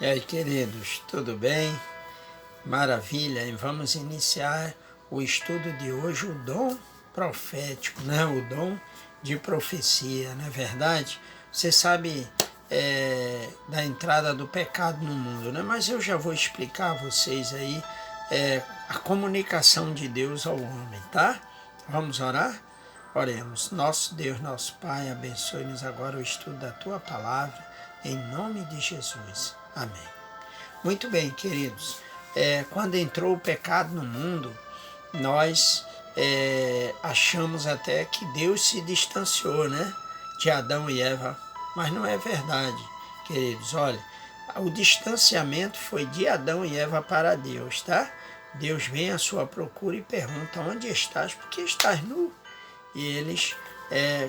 E aí, queridos, tudo bem? Maravilha! E vamos iniciar o estudo de hoje, o dom profético, né? O dom de profecia, não é verdade? Você sabe da entrada do pecado no mundo, né? Mas eu já vou explicar a vocês aí a comunicação de Deus ao homem, tá? Vamos orar? Oremos. Nosso Deus, nosso Pai, abençoe-nos agora o estudo da Tua Palavra, em nome de Jesus. Amém. Muito bem, queridos. Quando entrou o pecado no mundo, nós achamos até que Deus se distanciou, né, de Adão e Eva, mas não é verdade, queridos. Olha, o distanciamento foi de Adão e Eva para Deus, tá? Deus vem à sua procura e pergunta: onde estás? Porque estás nu? E eles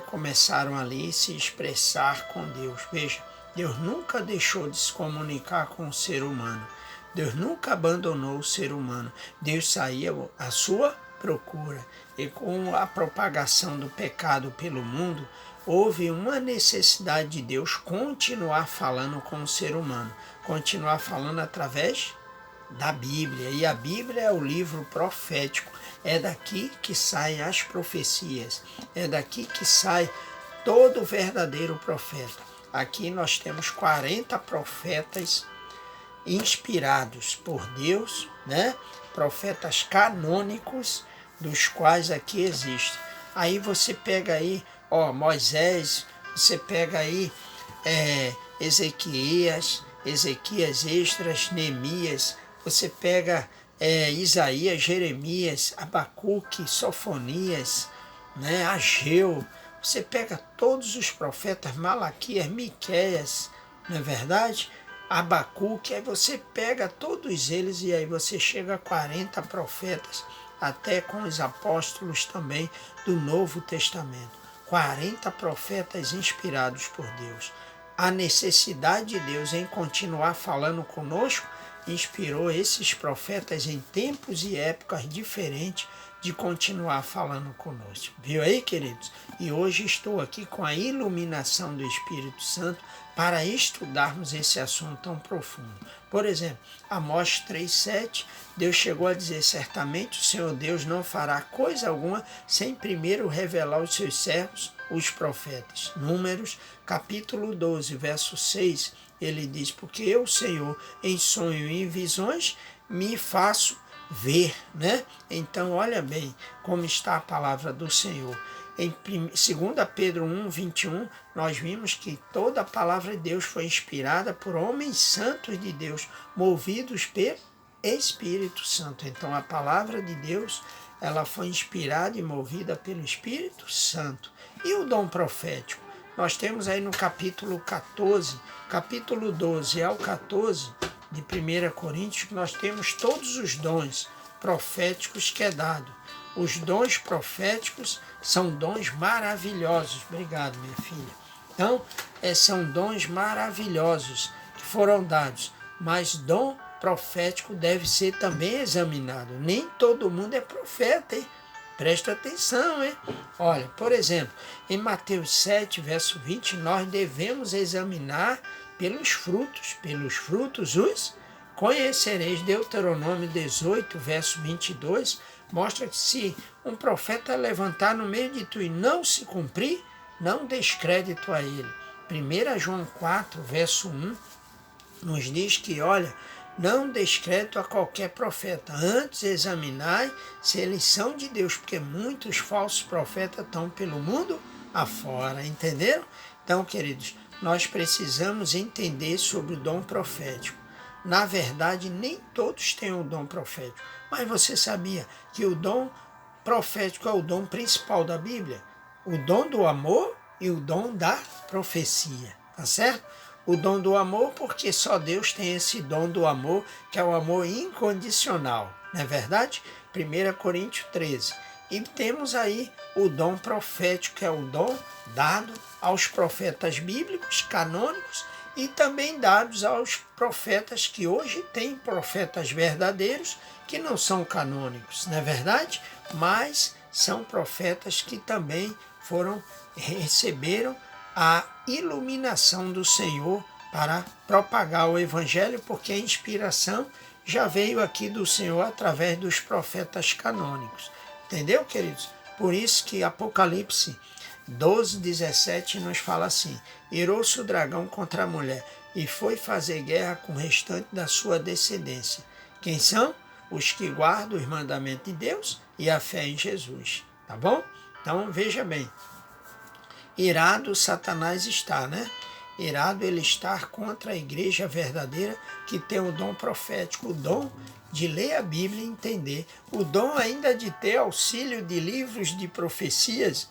começaram ali a se expressar com Deus. Veja, Deus nunca deixou de se comunicar com o ser humano. Deus nunca abandonou o ser humano. Deus saía à sua procura. E com a propagação do pecado pelo mundo, houve uma necessidade de Deus continuar falando com o ser humano. Continuar falando através da Bíblia. E a Bíblia é o livro profético. É daqui que saem as profecias. É daqui que sai todo verdadeiro profeta. Aqui nós temos 40 profetas inspirados por Deus, né? Profetas canônicos, dos quais aqui existem. Aí você pega aí, Moisés, você pega aí Ezequias Esdras, Neemias, você pega Isaías, Jeremias, Abacuque, Sofonias, né, Ageu, você pega todos os profetas, Malaquias, Miqueias, não é verdade? Abacuque, aí você pega todos eles e aí você chega a 40 profetas, até com os apóstolos também do Novo Testamento. 40 profetas inspirados por Deus. A necessidade de Deus em continuar falando conosco inspirou esses profetas em tempos e épocas diferentes de continuar falando conosco. Viu aí, queridos? E hoje estou aqui com a iluminação do Espírito Santo para estudarmos esse assunto tão profundo. Por exemplo, Amós 3,7, Deus chegou a dizer: certamente o Senhor Deus não fará coisa alguma sem primeiro revelar aos seus servos, os profetas. Números, capítulo 12, verso 6, ele diz: porque eu, Senhor, em sonho e em visões, me faço ver, né? Então, olha bem como está a palavra do Senhor. Em 2 Pedro 1, 21, nós vimos que toda a palavra de Deus foi inspirada por homens santos de Deus, movidos pelo Espírito Santo. Então, a palavra de Deus, ela foi inspirada e movida pelo Espírito Santo. E o dom profético? Nós temos aí no capítulo 14, capítulo 12 ao 14 de 1 Coríntios, nós temos todos os dons proféticos que é dado. Os dons proféticos são dons maravilhosos. Obrigado, minha filha. Então, são dons maravilhosos que foram dados, mas dom profético deve ser também examinado. Nem todo mundo é profeta, hein? Presta atenção, hein? Olha, por exemplo, em Mateus 7, verso 20, nós devemos examinar pelos frutos os conhecereis. Deuteronômio 18, verso 22, mostra que se um profeta levantar no meio de tu e não se cumprir, não des crédito a ele. 1 João 4, verso 1, nos diz que, olha, não des crédito a qualquer profeta, antes examinai se eles são de Deus, porque muitos falsos profetas estão pelo mundo afora, entenderam? Então, queridos, nós precisamos entender sobre o dom profético. Na verdade, nem todos têm o dom profético, mas você sabia que o dom profético é o dom principal da Bíblia? O dom do amor e o dom da profecia, tá certo? O dom do amor, porque só Deus tem esse dom do amor, que é o amor incondicional, não é verdade? 1 Coríntios 13. E temos aí o dom profético, que é o dom dado aos profetas bíblicos, canônicos, e também dados aos profetas que hoje têm profetas verdadeiros, que não são canônicos, não é verdade? Mas são profetas que também receberam a iluminação do Senhor para propagar o Evangelho, porque a inspiração já veio aqui do Senhor através dos profetas canônicos. Entendeu, queridos? Por isso que Apocalipse 12:17 nos fala assim: irou-se o dragão contra a mulher e foi fazer guerra com o restante da sua descendência. Quem são? Os que guardam os mandamentos de Deus e a fé em Jesus. Tá bom? Então veja bem. Irado Satanás está, né? Irado ele estar contra a igreja verdadeira que tem o dom profético, o dom de ler a Bíblia e entender, o dom ainda de ter auxílio de livros de profecias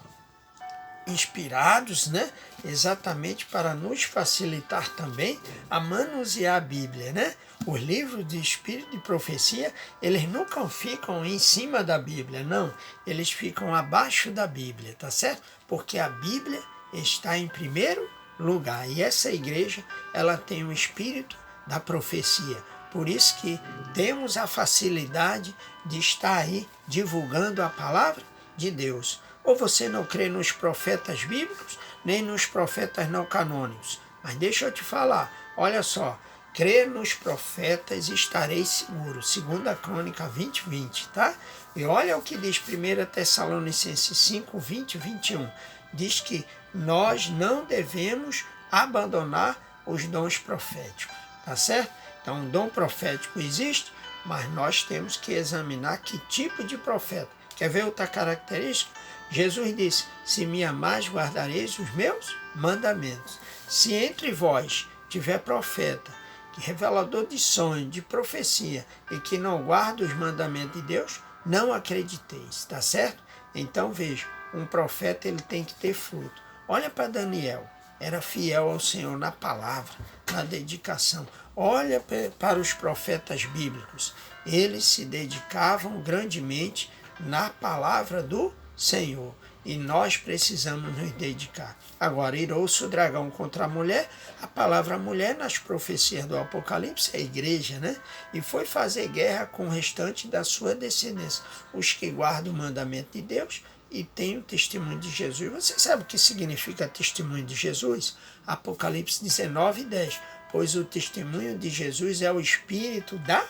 inspirados, né? Exatamente para nos facilitar também a manusear a Bíblia, né? Os livros de espírito de profecia, eles nunca ficam em cima da Bíblia, não. Eles ficam abaixo da Bíblia, tá certo? Porque a Bíblia está em primeiro lugar. E essa igreja, ela tem o espírito da profecia. Por isso que temos a facilidade de estar aí divulgando a palavra de Deus. Ou você não crê nos profetas bíblicos, nem nos profetas não canônicos. Mas deixa eu te falar, olha só, crer nos profetas e estareis seguro. 2 Crônica 20:20, tá? E olha o que diz 1 Tessalonicenses 5:20 e 21. Diz que nós não devemos abandonar os dons proféticos, tá certo? Então, o dom profético existe, mas nós temos que examinar que tipo de profeta. Quer ver outra característica? Jesus disse: se me amais, guardareis os meus mandamentos. Se entre vós tiver profeta, que revelador de sonho, de profecia, e que não guarda os mandamentos de Deus, não acrediteis, tá certo? Então veja, um profeta ele tem que ter fruto. Olha para Daniel, era fiel ao Senhor na palavra, na dedicação. Olha para os profetas bíblicos, eles se dedicavam grandemente na palavra do Senhor. E nós precisamos nos dedicar. Agora, irou-se o dragão contra a mulher. A palavra mulher nas profecias do Apocalipse é a igreja, né? E foi fazer guerra com o restante da sua descendência. Os que guardam o mandamento de Deus e têm o testemunho de Jesus. Você sabe o que significa testemunho de Jesus? Apocalipse 19:10. Pois o testemunho de Jesus é o espírito da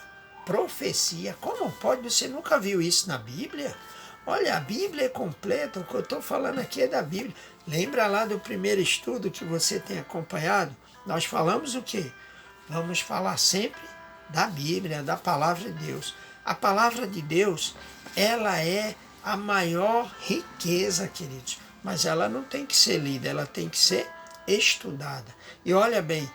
profecia. Como pode? Você nunca viu isso na Bíblia? Olha, a Bíblia é completa, o que eu estou falando aqui é da Bíblia. Lembra lá do primeiro estudo que você tem acompanhado? Nós falamos o quê? Vamos falar sempre da Bíblia, da palavra de Deus. A palavra de Deus, ela é a maior riqueza, queridos. Mas ela não tem que ser lida, ela tem que ser estudada. E olha bem,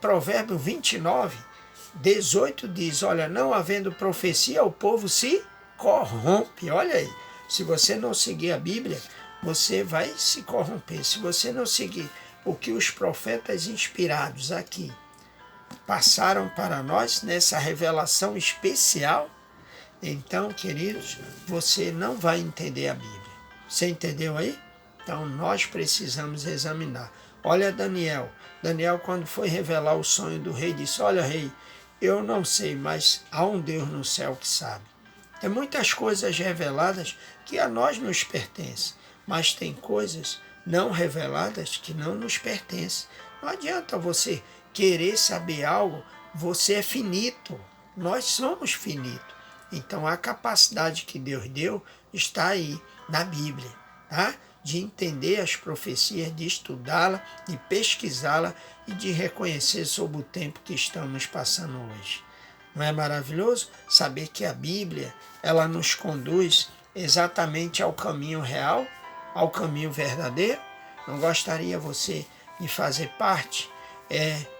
Provérbio 29:18 diz, olha, não havendo profecia, o povo se corrompe. Olha aí, se você não seguir a Bíblia, você vai se corromper. Se você não seguir o que os profetas inspirados aqui passaram para nós nessa revelação especial, então, queridos, você não vai entender a Bíblia. Você entendeu aí? Então, nós precisamos examinar. Olha Daniel. Daniel, quando foi revelar o sonho do rei, disse, olha, rei, eu não sei, mas há um Deus no céu que sabe. Tem muitas coisas reveladas que a nós nos pertencem, mas tem coisas não reveladas que não nos pertencem. Não adianta você querer saber algo, você é finito, nós somos finitos. Então a capacidade que Deus deu está aí na Bíblia, tá? De entender as profecias, de estudá-la, de pesquisá-la e de reconhecer sobre o tempo que estamos passando hoje. Não é maravilhoso saber que a Bíblia, ela nos conduz exatamente ao caminho real, ao caminho verdadeiro? Não gostaria você de fazer parte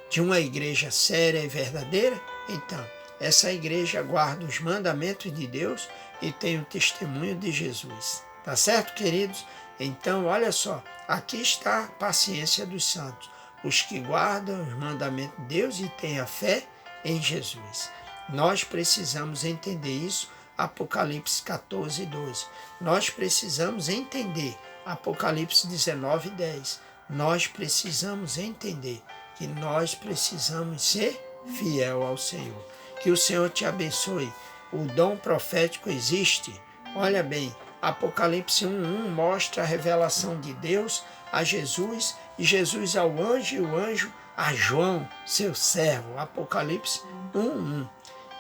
de uma igreja séria e verdadeira? Então, essa igreja guarda os mandamentos de Deus e tem o testemunho de Jesus. Tá certo, queridos? Então, olha só, aqui está a paciência dos santos, os que guardam os mandamentos de Deus e têm a fé em Jesus. Nós precisamos entender isso, Apocalipse 14:12. Nós precisamos entender, Apocalipse 19:10. Nós precisamos entender que nós precisamos ser fiel ao Senhor. Que o Senhor te abençoe. O dom profético existe. Olha bem, Apocalipse 1:1 mostra a revelação de Deus a Jesus e Jesus ao anjo e o anjo a João, seu servo, Apocalipse 1:1.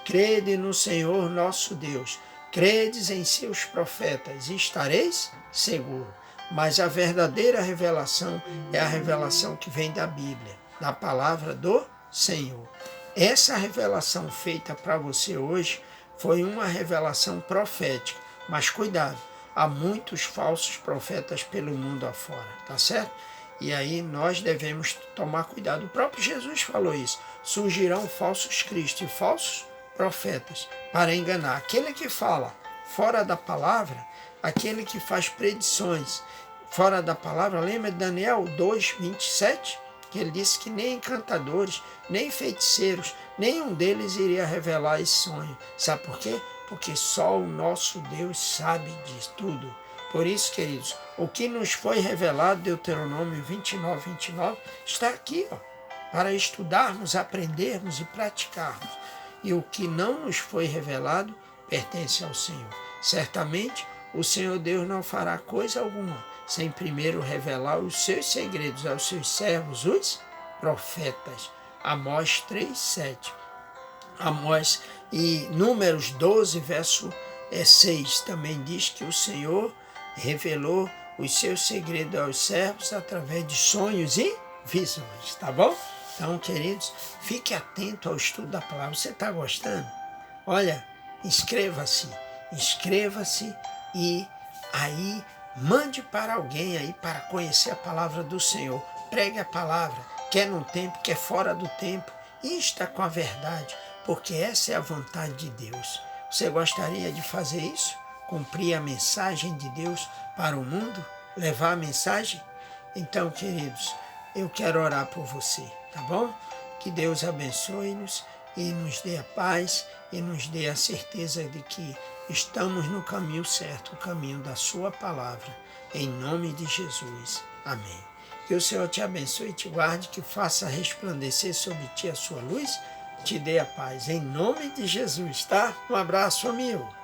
Crede no Senhor nosso Deus, credes em seus profetas e estareis seguro. Mas a verdadeira revelação é a revelação que vem da Bíblia, da palavra do Senhor. Essa revelação feita para você hoje foi uma revelação profética, mas cuidado, há muitos falsos profetas pelo mundo afora, tá certo? E aí nós devemos tomar cuidado. O próprio Jesus falou isso. Surgirão falsos cristos e falsos profetas para enganar. Aquele que fala fora da palavra, aquele que faz predições fora da palavra. Lembra de Daniel 2:27? Que ele disse que nem encantadores, nem feiticeiros, nenhum deles iria revelar esse sonho. Sabe por quê? Porque só o nosso Deus sabe de tudo. Por isso, queridos, o que nos foi revelado, Deuteronômio 29:29, está aqui, ó, para estudarmos, aprendermos e praticarmos. E o que não nos foi revelado pertence ao Senhor. Certamente, o Senhor Deus não fará coisa alguma sem primeiro revelar os seus segredos aos seus servos, os profetas. Amós 3:7. Amós e Números 12, verso 6, também diz que o Senhor revelou os seus segredos aos servos através de sonhos e visões, tá bom? Então, queridos, fique atento ao estudo da palavra. Você está gostando? Olha, inscreva-se e aí mande para alguém aí para conhecer a palavra do Senhor. Pregue a palavra, quer no tempo, quer fora do tempo, insta com a verdade, porque essa é a vontade de Deus. Você gostaria de fazer isso? Cumprir a mensagem de Deus para o mundo? Levar a mensagem? Então, queridos, eu quero orar por você, tá bom? Que Deus abençoe-nos e nos dê a paz e nos dê a certeza de que estamos no caminho certo, o caminho da sua palavra. Em nome de Jesus. Amém. Que o Senhor te abençoe e te guarde, que faça resplandecer sobre ti a sua luz, te dê a paz. Em nome de Jesus, tá? Um abraço, amigo.